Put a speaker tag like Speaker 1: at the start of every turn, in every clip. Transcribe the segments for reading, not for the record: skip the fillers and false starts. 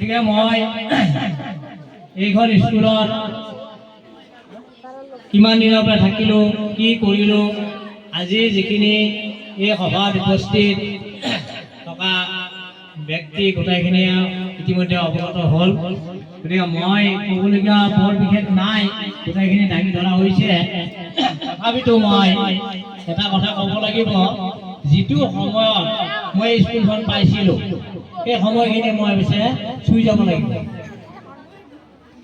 Speaker 1: গতিকে মই এইখন স্কুলত কিমান দিনৰ পৰা থাকিলোঁ, কি কৰিলোঁ, আজি যিখিনি এই সভাত উপস্থিত থকা ব্যক্তি গোটেইখিনিয়ে ইতিমধ্যে অৱগত হ'ল। গতিকে মই ক'বলগীয়া বৰ বিশেষ নাই, গোটেইখিনি দাঙি ধৰা হৈছে। তথাপিতো মই এটা কথা ক'ব লাগিব, যিটো সময়ত মই স্কুলখন পাইছিলোঁ সেই সময়খিনি মই পিছে চুই যাব লাগিব।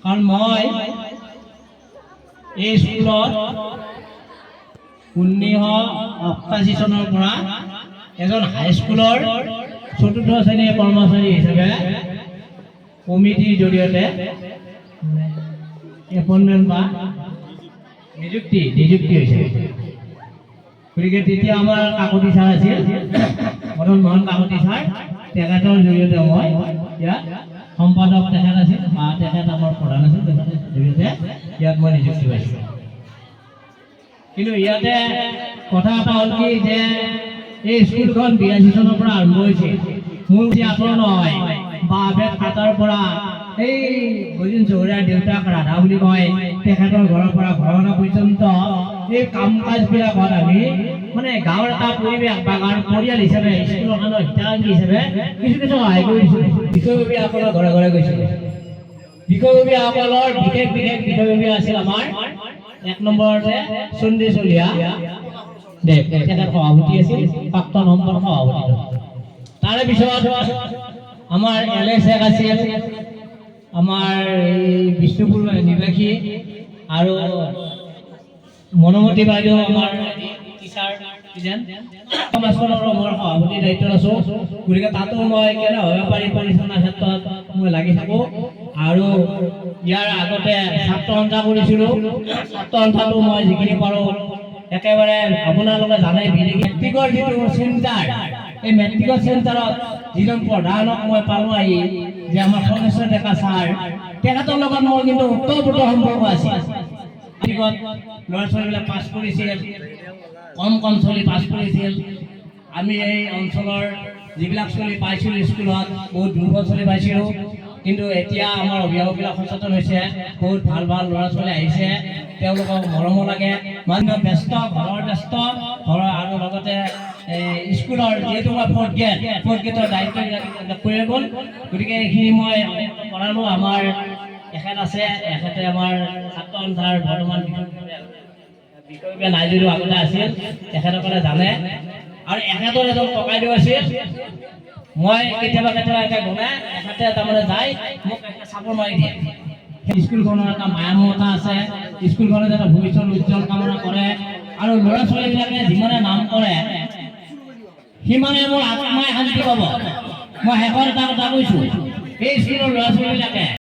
Speaker 1: কাৰণ মই এই স্কুলত 1988 চনৰ পৰা এজন হাইস্কুলৰ ৪ৰ্থ শ্ৰেণীৰ কৰ্মচাৰী হিচাপে কমিটিৰ জৰিয়তে এপইণ্টমেণ্ট বা নিযুক্তি হৈছে। গতিকে তেতিয়া আমাৰ কাকতি ছাৰ আছিল, মদন মোহন কাকতি ছাৰ, তেখেতৰ জৰিয়তে মই ইয়াত সম্পাদক তেখেত আছিল বা তেখেত আমাৰ প্ৰধান আছিল, তেখেতৰ জৰিয়তে ইয়াত মই নিযুক্তি পাইছোঁ। কিন্তু ইয়াতে কথা এটা হ'ল কি যে এই স্কুলখন 82 চনৰ পৰা আৰম্ভ হৈছে। মূল যে আঁতৰ নহয় বা বেদ খাটাৰ পৰা এই গজিন চহৰীয়াৰ দেউতাক ৰাধা বুলি কয়, তেখেতৰ ঘৰৰ পৰা ঘৰনা পৰ্যন্ত এই কাম কাজবিলাকত আমি মানে গাঁৱৰ এটা পৰিৱেশ বা গাঁৱৰ পৰিয়াল হিচাপে স্কুলখনৰ হিতাকাংক্ষী হিচাপে কিছু সহায় কৰিছোঁ। বিষয়ববীয়াসকলৰ ঘৰে ঘৰে গৈছিলোঁ। বিষয়ববীয়াসকলৰ বিশেষ বিষয়ববীয়া আছিল আমাৰ 1 নম্বৰতে চণ্ডী চলিহা দেৱ, তেখেত সভাপতি আছিল, প্ৰাক্তন সম্পৰ্ক সভাপতি। তাৰে পিছত আমাৰ LS আছিল, আমাৰ এই বিষ্ণুপুৰ নিবাসী আৰু মনোমতী বাইদেউ আমাৰ টিচাৰ সমাজখনৰ মই সভাপতিৰ দায়িত্বত আছোঁ। গতিকে তাতো মই কেনেভাৱে পাৰি পৰিচালনাৰ ক্ষেত্ৰত মই লাগি থাকোঁ। আৰু ইয়াৰ আগতে ছাত্ৰ সন্থা কৰিছিলোঁ। ছাত্ৰ সন্থাটো মই যিখিনি পাৰোঁ একেবাৰে আপোনালোকে জানে, মেট্ৰিকৰ যিটো চেণ্টাৰ, এই মেট্ৰিকৰ চেণ্টাৰত যিজন প্ৰধানক মই পালোঁ আহি, যে আমাৰ সদস্য ডেকা ছাৰ, তেখেতৰ লগত মোৰ কিন্তু ওতঃপ্ৰোত সম্পৰ্ক আছিল। মেট্ৰিকত ল'ৰা ছোৱালীবিলাক পাছ কৰিছিল, কম ছোৱালী পাছ কৰিছিল। আমি এই অঞ্চলৰ যিবিলাক ছোৱালী পাইছিলোঁ স্কুলত, বহুত দুৰ্বল ছোৱালী পাইছিলোঁ। কিন্তু এতিয়া আমাৰ অভিভাৱকবিলাক সচেতন হৈছে, বহুত ভাল ল'ৰা ছোৱালী আহিছে, তেওঁলোকক মৰমো লাগে। মানুহ ব্যস্ত, ঘৰৰ ব্যস্ত, আৰু লগতে স্কুলৰ যিহেতু মই 4th গেটৰ দায়িত্ববিলাক কৰি গ'ল। গতিকে এইখিনি মই কৰালোঁ। আমাৰ এখেত আছে, এখেতে আমাৰ ছাত্ৰ সন্থাৰ বৰ্তমান বিষয়ববীয়া নাই যদিও আগতে আছিল, তেখেতসকলে জানে। আৰু এখেতৰ এজন ককাইদেউ আছিল, মই কেতিয়াবা একে গ'লে এখেতে তাৰমানে যায় মোক চাপৰ মাৰি দিয়ে। স্কুলখনৰ এটা মায়া মমতা আছে, স্কুলখনে যাতে ভৱিষ্যত উজ্জ্বল কামনা কৰে, আৰু ল'ৰা ছোৱালীবিলাকে যিমানে নাম কৰে সিমানে মোৰ আত্মাই শান্তি পাব। মই শেষত এটা কথা কৈছোঁ, এই স্কুলৰ ল'ৰা ছোৱালীবিলাকে